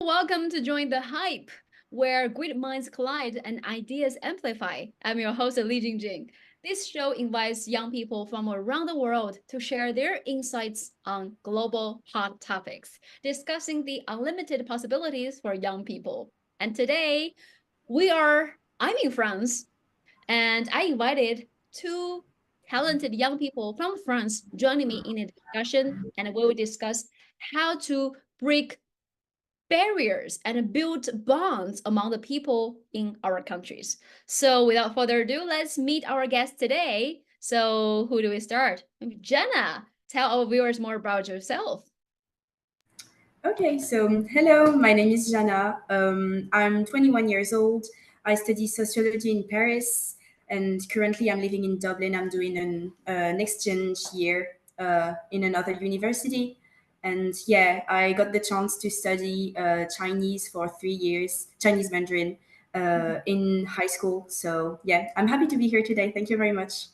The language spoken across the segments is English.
Welcome to Join the Hype, where great minds collide and ideas amplify. I'm your host, Li Jingjing. This show invites young people from around the world to share their insights on global hot topics, discussing the unlimited possibilities for young people. And today, I'm in France, and I invited two talented young people from France joining me in a discussion, and we will discuss how to break barriers and build bonds among the people in our countries. So without further ado, let's meet our guest today. So who do we start? Jenna, tell our viewers more about yourself. Okay, so hello, my name is Jana. I'm 21 years old. I study sociology in Paris, and currently I'm living in Dublin. I'm doing an exchange year in another university. And yeah, I got the chance to study Chinese for 3 years, Chinese Mandarin, in high school. So yeah, I'm happy to be here today. Thank you very much.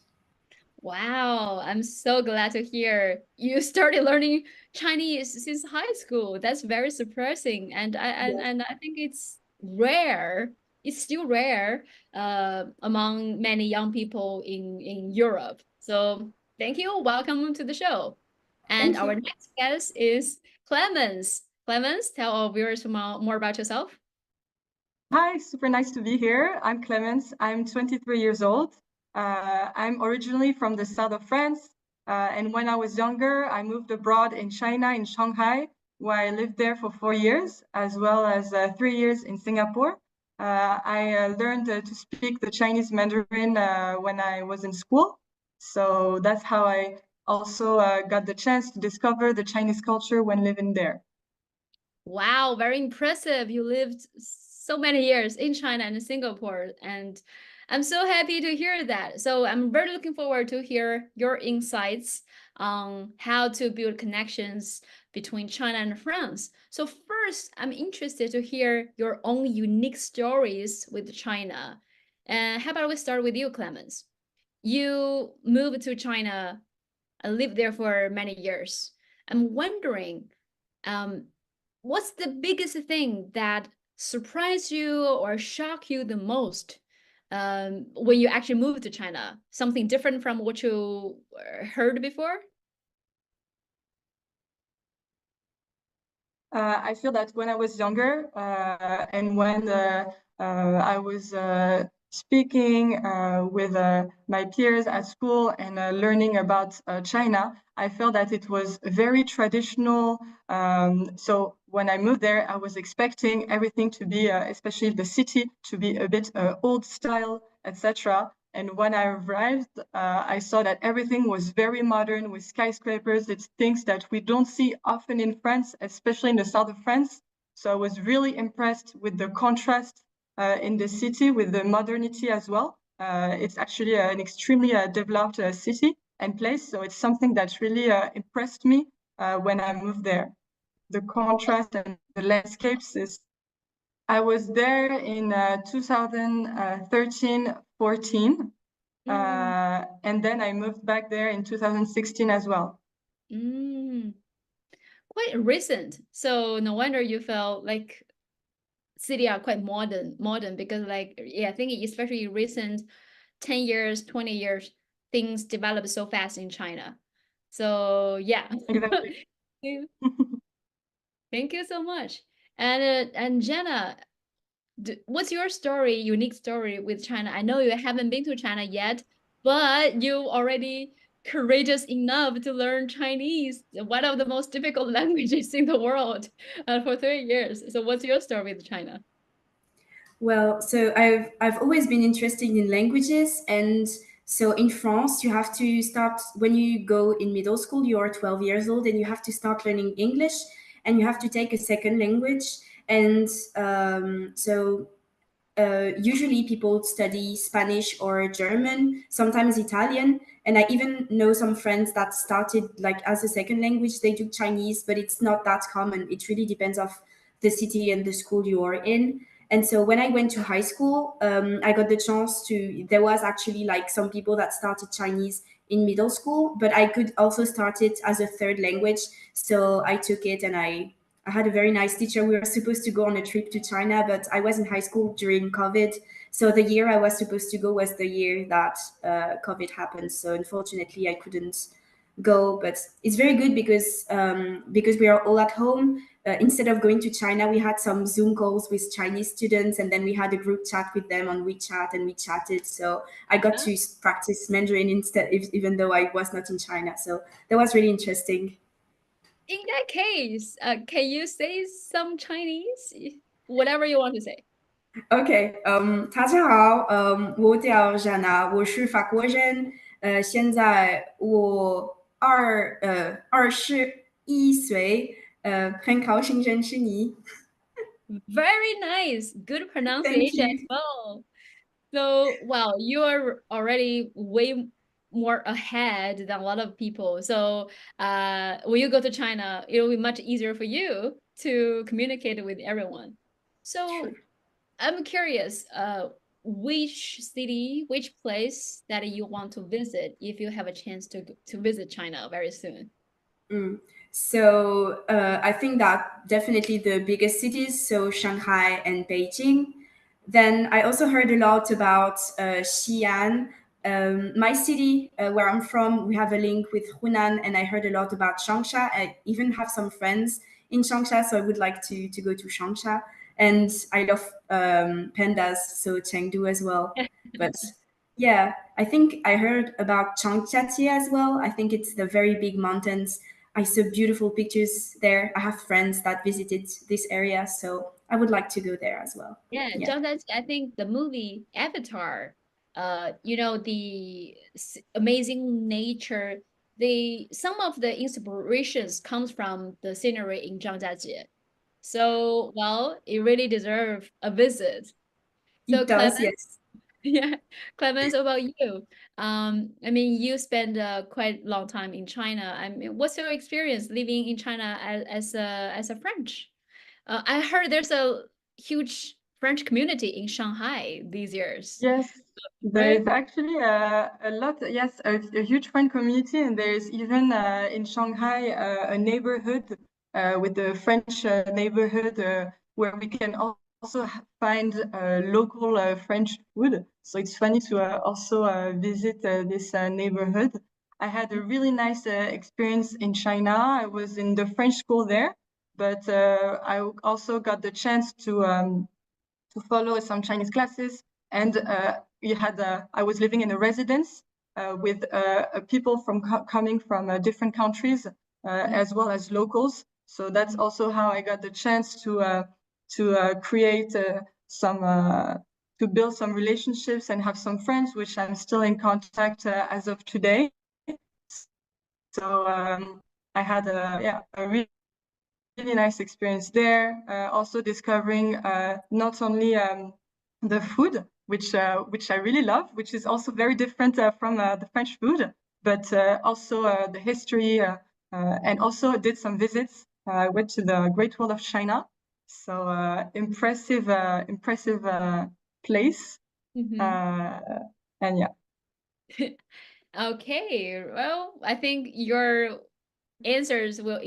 Wow, I'm so glad to hear you started learning Chinese since high school. That's very surprising, and I think it's rare. It's still rare among many young people in Europe. So thank you. Welcome to the show. And Thank our you. next guest is Clemens. Clemens, tell our viewers more about yourself. Hi, super nice to be here. I'm Clemens. I'm 23 years old. I'm originally from the south of France. And when I was younger, I moved abroad in China, in Shanghai, where I lived there for 4 years, as well as 3 years in Singapore. I learned to speak the Chinese Mandarin when I was in school. So that's how I also got the chance to discover the Chinese culture when living there. Wow, very impressive. You lived so many years in China and Singapore, and I'm so happy to hear that. So I'm very looking forward to hear your insights on how to build connections between China and France. So first, I'm interested to hear your own unique stories with China. And how about we start with you, Clemens? You moved to China and lived there for many years. I'm wondering, um, what's the biggest thing that surprised you or shocked you the most when you actually moved to China? Something different from what you heard before? I feel that when I was younger and when I was speaking with my peers at school and learning about China, I felt that it was very traditional. So when I moved there, I was expecting everything to be, especially the city, to be a bit old style, etc. And when I arrived, I saw that everything was very modern with skyscrapers. It's things that we don't see often in France, especially in the south of France. So I was really impressed with the contrast in the city, with the modernity as well. It's actually an extremely developed city and place. So it's something that really impressed me when I moved there. The contrast and the landscapes is I was there in 2013, 14, and then I moved back there in 2016 as well. Mm, quite recent. So no wonder you felt like city are quite modern because like, yeah, I think especially recent 10 years, 20 years, things develop so fast in China. So yeah. Exactly. Thank you so much. And Jenna, what's your story, unique story with China? I know you haven't been to China yet, but you already courageous enough to learn Chinese, one of the most difficult languages in the world, for 3 years. So what's your story with China? Well, so I've always been interested in languages, and so in France, you have to start when you go in middle school. You are 12 years old, and you have to start learning English, and you have to take a second language. And usually people study Spanish or German, sometimes Italian. And I even know some friends that started like as a second language. They do Chinese, but it's not that common. It really depends of the city and the school you are in. And so when I went to high school, I got the chance to. There was actually like some people that started Chinese in middle school, but I could also start it as a third language. So I took it and I had a very nice teacher. We were supposed to go on a trip to China, but I was in high school during COVID. So the year I was supposed to go was the year that COVID happened. So unfortunately, I couldn't go. But it's very good because we are all at home. Instead of going to China, we had some Zoom calls with Chinese students, and then we had a group chat with them on WeChat, and we chatted. So I got to practice Mandarin instead, even though I was not in China. So that was really interesting. In that case, can you say some Chinese? Whatever you want to say. OK，大家好，我叫 Jana，我是法国人，现在我21岁，很高兴认识你。Very nice. Good Thank pronunciation as you. well. So, wow, you are already way more ahead than a lot of people. So, when you go to China, it will be much easier for you to communicate with everyone. So, Sure. I'm curious, which city, which place that you want to visit if you have a chance to visit China very soon? So I think that definitely the biggest cities, so Shanghai and Beijing. Then I also heard a lot about Xi'an. My city, where I'm from, we have a link with Hunan, and I heard a lot about Changsha. I even have some friends in Changsha, so I would like to go to Changsha. And I love pandas, so Chengdu as well. But yeah, I think I heard about Changjiajie as well. I think it's the very big mountains. I saw beautiful pictures there. I have friends that visited this area, so I would like to go there as well. Yeah, Yeah. Zhangjiajie, I think the movie Avatar, you know, the amazing nature, some of the inspirations comes from the scenery in Zhangjiajie. So, well, it really deserves a visit. So, It does, Clement, yes. yeah, Clement, so about you? I mean, you spend quite long time in China. I mean, what's your experience living in China as a French? I heard there's a huge French community in Shanghai these years, Yes, right? there's actually a lot, yes, a huge French community, and there's even in Shanghai a neighborhood with the French neighborhood where we can also find local French food. So it's funny to also visit this neighborhood. I had a really nice experience in China. I was in the French school there, but I also got the chance to follow some Chinese classes. And I was living in a residence with people coming from different countries, as well as locals. So that's also how I got the chance to create to build some relationships and have some friends, which I'm still in contact as of today. So I had a really nice experience there. Also discovering not only the food, which I really love, which is also very different from the French food, but also the history, and also did some visits. I went to the Great Wall of China, so impressive place. And yeah. Okay, well, I think your answers will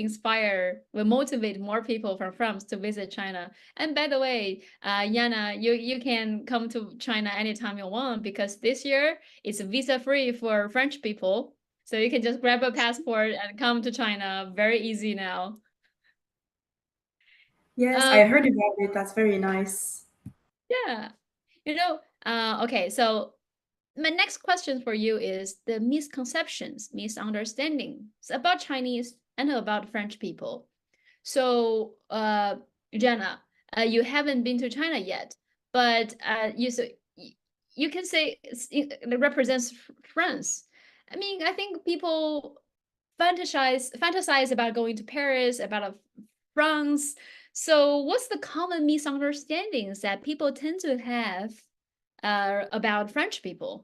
motivate more people from France to visit China. And by the way, Yana, you can come to China anytime you want because this year it's visa free for French people. So you can just grab a passport and come to China. Very easy now. Yes, Um, I heard about it. That's very nice. yeah. You know, okay, so my next question for you is the misconceptions, misunderstandings about Chinese and about French people. So, Jenna, you haven't been to China yet, but you can say it represents France. I mean, I think people fantasize about going to Paris, about France. So, what's the common misunderstandings that people tend to have about French people?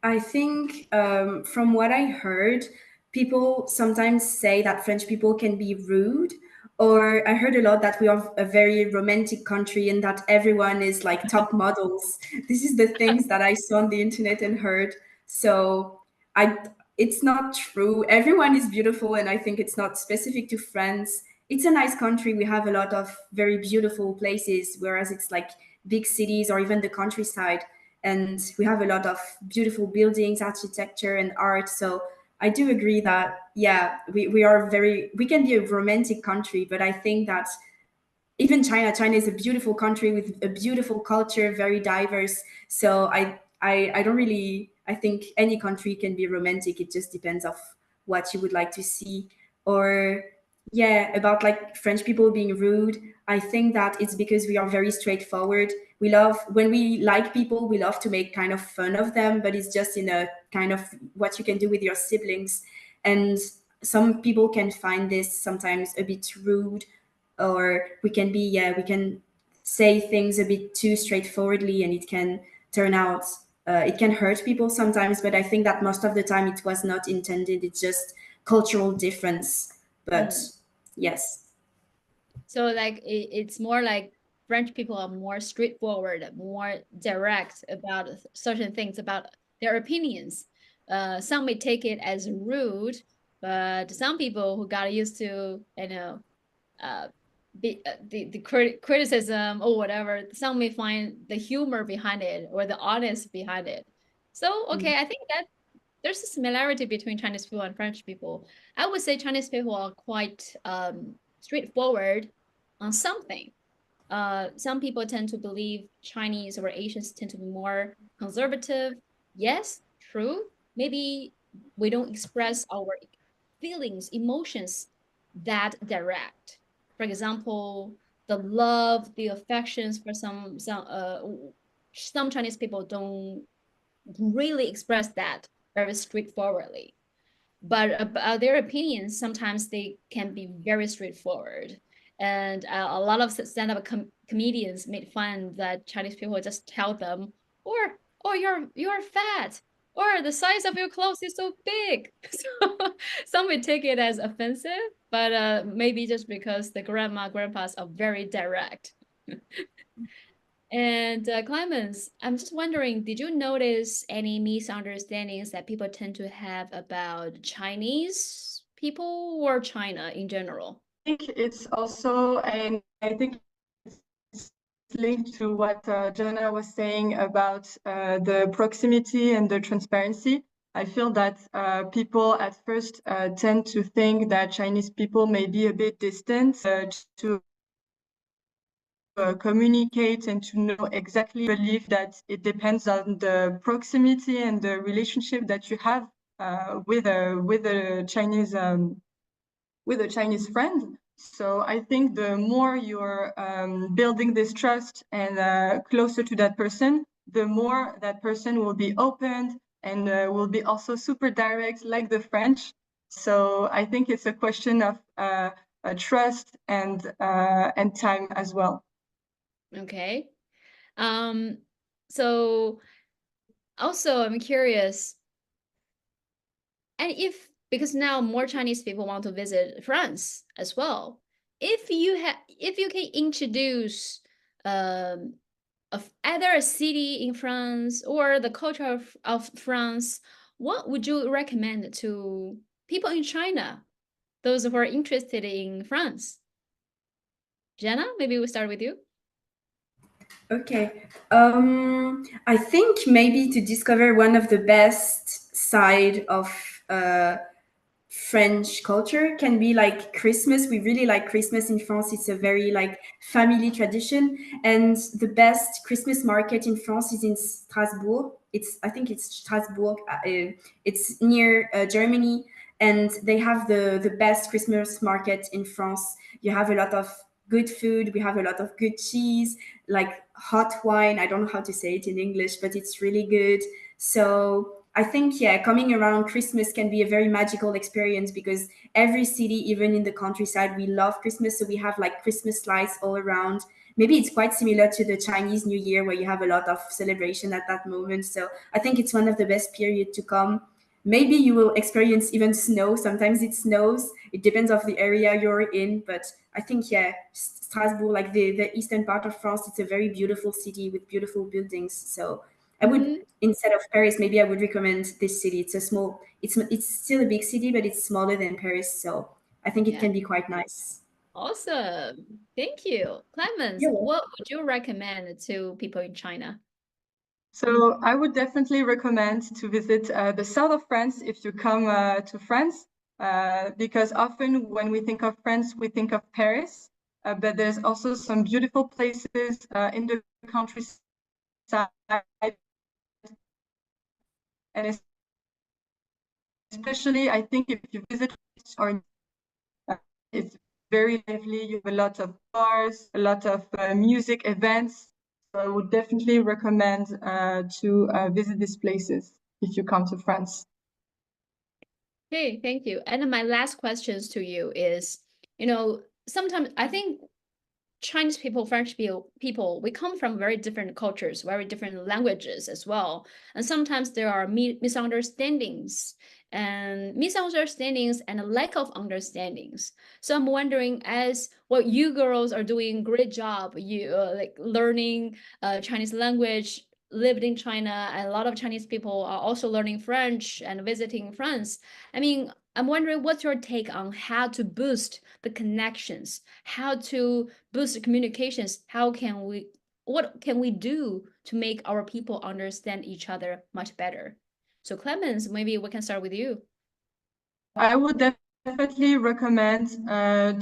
I think from what I heard, people sometimes say that French people can be rude, or I heard a lot that we are a very romantic country and that everyone is like top models. This is the things that I saw on the internet and heard. So I, it's not true. Everyone is beautiful, and I think it's not specific to France. it's a nice country. We have a lot of very beautiful places, whereas it's like big cities or even the countryside. And we have a lot of beautiful buildings, architecture, and art. So I do agree that, yeah, we can be a romantic country, but I think that even China is a beautiful country with a beautiful culture, very diverse. So I don't really, I think any country can be romantic. It just depends of what you would like to see. Or yeah, about like French people being rude. I think that it's because we are very straightforward. We love, when we like people, we love to make kind of fun of them, but it's just in a kind of what you can do with your siblings. And some people can find this sometimes a bit rude, or we can be, yeah, we can say things a bit too straightforwardly, and it can turn out, it can hurt people sometimes. But I think that most of the time it was not intended. It's just cultural difference. But yes. So like it's more like French people are more straightforward, more direct about certain things, about their opinions. Some may take it as rude, but some people who got used to, uh, the criticism or whatever, some may find the humor behind it or the honest behind it. So okay, I think that there's a similarity between Chinese people and French people. I would say Chinese people are quite straightforward on something. Some people tend to believe Chinese or Asians tend to be more conservative. Yes, true. Maybe we don't express our feelings, emotions that direct. For example, the love, the affections for some Chinese people don't really express that very straightforwardly. But about their opinions, sometimes they can be very straightforward. And a lot of stand-up comedians made fun that Chinese people just tell them, or you're fat, or the size of your clothes is so big. So some would take it as offensive, but maybe just because the grandpas are very direct. And Clemens, I'm just wondering, did you notice any misunderstandings that people tend to have about Chinese people or China in general? I think it's also, and I think it's linked to what Jana was saying about the proximity and the transparency. I feel that people at first tend to think that Chinese people may be a bit distant to communicate and to know exactly. Believe that it depends on the proximity and the relationship that you have with a Chinese friend. So I think the more you're building this trust and closer to that person, the more that person will be open and will be also super direct, like the French. So I think it's a question of trust and time as well. Okay. So also I'm curious, and because now more Chinese people want to visit France as well. If you can introduce um of either a city in France or the culture of France, what would you recommend to people in China, those who are interested in France? Jenna, maybe we'll start with you. Okay. I think maybe to discover one of the best side of French culture can be like Christmas. We really like Christmas in France. It's a very like family tradition. And the best Christmas market in France is in Strasbourg. I think it's Strasbourg. It's near Germany, and they have the best Christmas market in France. You have a lot of good food. We have a lot of good cheese, like hot wine. I don't know how to say it in English, but it's really good. So I think, yeah, coming around Christmas can be a very magical experience, because every city, even in the countryside, we love Christmas. So we have like Christmas lights all around. Maybe it's quite similar to the Chinese New Year, where you have a lot of celebration at that moment. So I think it's one of the best period to come. Maybe you will experience even snow. Sometimes it snows. It depends of the area you're in. But I think, yeah, Strasbourg, like the eastern part of France, it's a very beautiful city with beautiful buildings. So I would, instead of Paris, maybe I would recommend this city. It's still a big city, but it's smaller than Paris. So I think it Yeah. can be quite nice. Awesome. Thank you. Clemens, Yeah. what would you recommend to people in China? So I would definitely recommend to visit the south of France if you come to France, because often when we think of France, we think of Paris, but there's also some beautiful places in the countryside, and especially I think if you visit or it's very lively. You have a lot of bars, a lot of music events. So I would definitely recommend to visit these places if you come to France. Okay, thank you. And my last questions to you is, sometimes I think Chinese people, French people, we come from very different cultures, very different languages as well. And sometimes there are misunderstandings and a lack of understandings. So I'm wondering, as what you girls are doing great job, you like learning Chinese language, lived in China, and a lot of Chinese people are also learning French and visiting France. I mean, I'm wondering what's your take on how to boost the connections, how to boost the communications, what can we do to make our people understand each other much better? So Clemens, maybe we can start with you. I would definitely recommend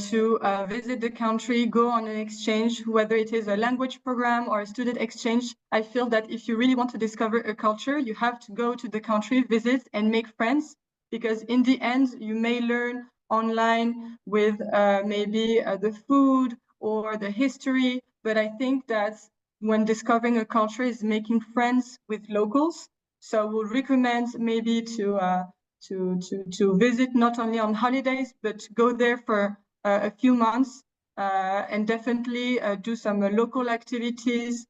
to visit the country, go on an exchange, whether it is a language program or a student exchange. I feel that if you really want to discover a culture, you have to go to the country, visit, and make friends, because in the end, you may learn online with maybe the food or the history. But I think that when discovering a culture is making friends with locals. So I would recommend maybe to visit not only on holidays, but go there for a few months and definitely do some local activities.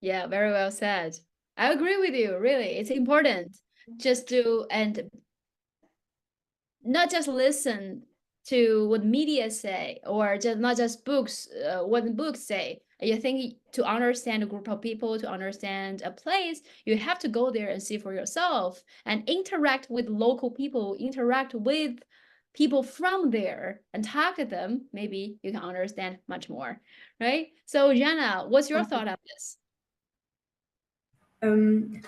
Yeah, very well said. I agree with you. Really, it's important just to and not just listen to what media say or just not just books, what the books say. You think to understand a group of people, to understand a place, you have to go there and see for yourself and interact with local people, interact with people from there and talk to them. Maybe you can understand much more, right? So Jana, what's your thought on this?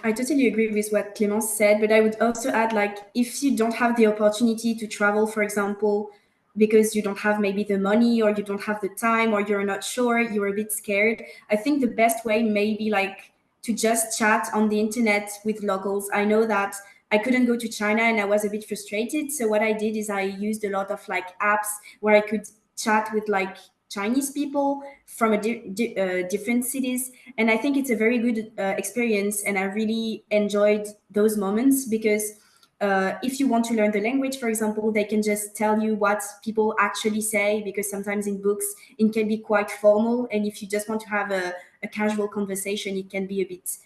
I totally agree with what Clémence said, but I would also add, like, if you don't have the opportunity to travel, for example, because you don't have maybe the money or you don't have the time or you're not sure, you're a bit scared, I think the best way may be like to just chat on the internet with locals. I know that I couldn't go to China and I was a bit frustrated. So what I did is I used a lot of like apps where I could chat with like Chinese people from different cities, and I think it's a very good experience. And I really enjoyed those moments because if you want to learn the language, for example, they can just tell you what people actually say, because sometimes in books it can be quite formal, and if you just want to have a casual conversation, it can be a bit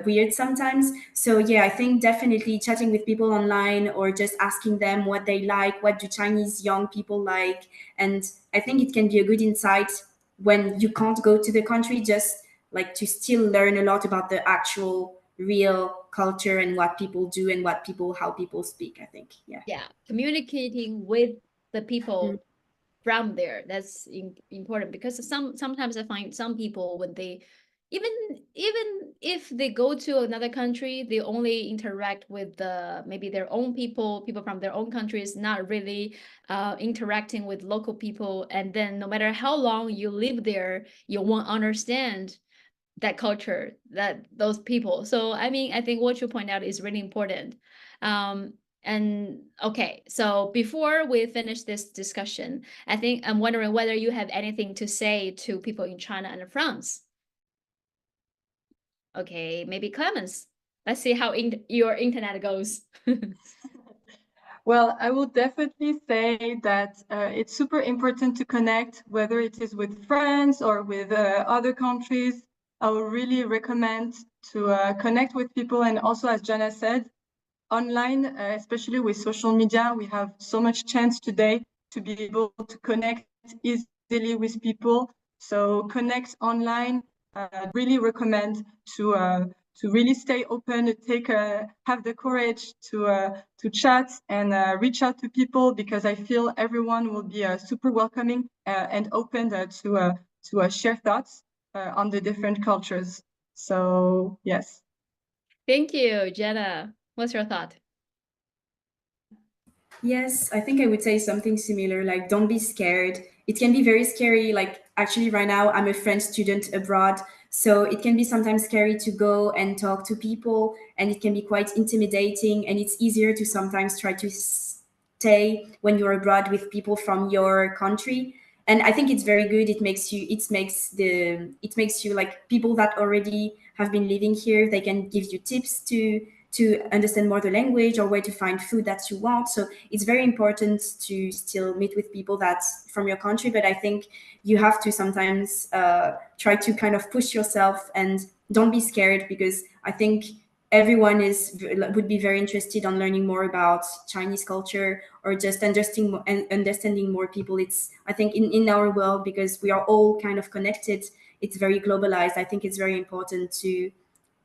weird sometimes. So yeah, I think definitely chatting with people online or just asking them what they like, what do Chinese young people like, and I think it can be a good insight when you can't go to the country, just like to still learn a lot about the actual real culture and what people do and how people speak, I think. Yeah. Yeah, communicating with the Mm. people from there, that's important, because sometimes I find some people when they even even if they go to another country, they only interact with maybe their own people from their own countries, not really interacting with local people. And then no matter how long you live there, you won't understand that culture, that those people. So I mean, I think what you point out is really important. um and okay, so before we finish this discussion, I think I'm wondering whether you have anything to say to people in China and France. Okay, maybe Clemens, let's see how your internet goes. Well, I will definitely say that it's super important to connect, whether it is with friends or with other countries. I would really recommend to connect with people. And also, as Jana said, online, especially with social media, we have so much chance today to be able to connect easily with people. So connect online. Really recommend really stay open, have the courage to chat and reach out to people, because I feel everyone will be super welcoming and open to share thoughts on the different cultures. So yes. Thank you, Jenna. What's your thought? Yes, I think I would say something similar, like don't be scared. It can be very scary. Like actually right now I'm a French student abroad, so it can be sometimes scary to go and talk to people, and it can be quite intimidating, and it's easier to sometimes try to stay when you're abroad with people from your country. And I think it's very good. It makes you like people that already have been living here, they can give you tips to understand more the language or where to find food that you want. So it's very important to still meet with people that's from your country. But I think you have to sometimes try to kind of push yourself and don't be scared, because I think everyone would be very interested on learning more about Chinese culture, or just understanding more people. It's, I think, in our world, because we are all kind of connected, it's very globalized. I think it's very important to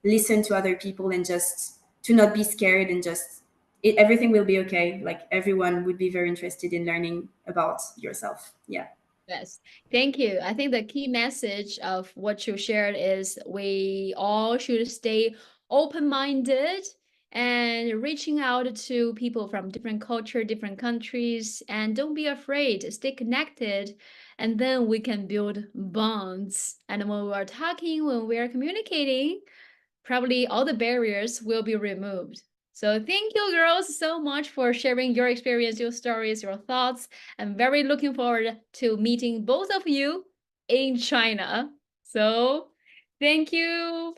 listen to other people and just to not be scared, and just everything will be okay. Like everyone would be very interested in learning about yourself. Yeah. Yes, thank you. I think the key message of what you shared is we all should stay open-minded and reaching out to people from different culture, different countries, and don't be afraid, stay connected, and then we can build bonds. And when we are talking, when we are communicating, probably all the barriers will be removed. So thank you, girls, so much for sharing your experience, your stories, your thoughts. I'm very looking forward to meeting both of you in China. So thank you.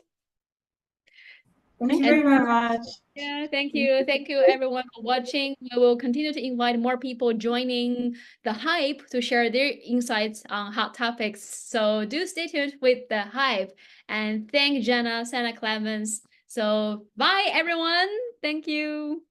Thank you very very much. Yeah, thank you. Thank you everyone for watching. We will continue to invite more people joining the hype to share their insights on hot topics. So do stay tuned with the hype. And thank Jenna, Santa Clemens. So bye everyone. Thank you.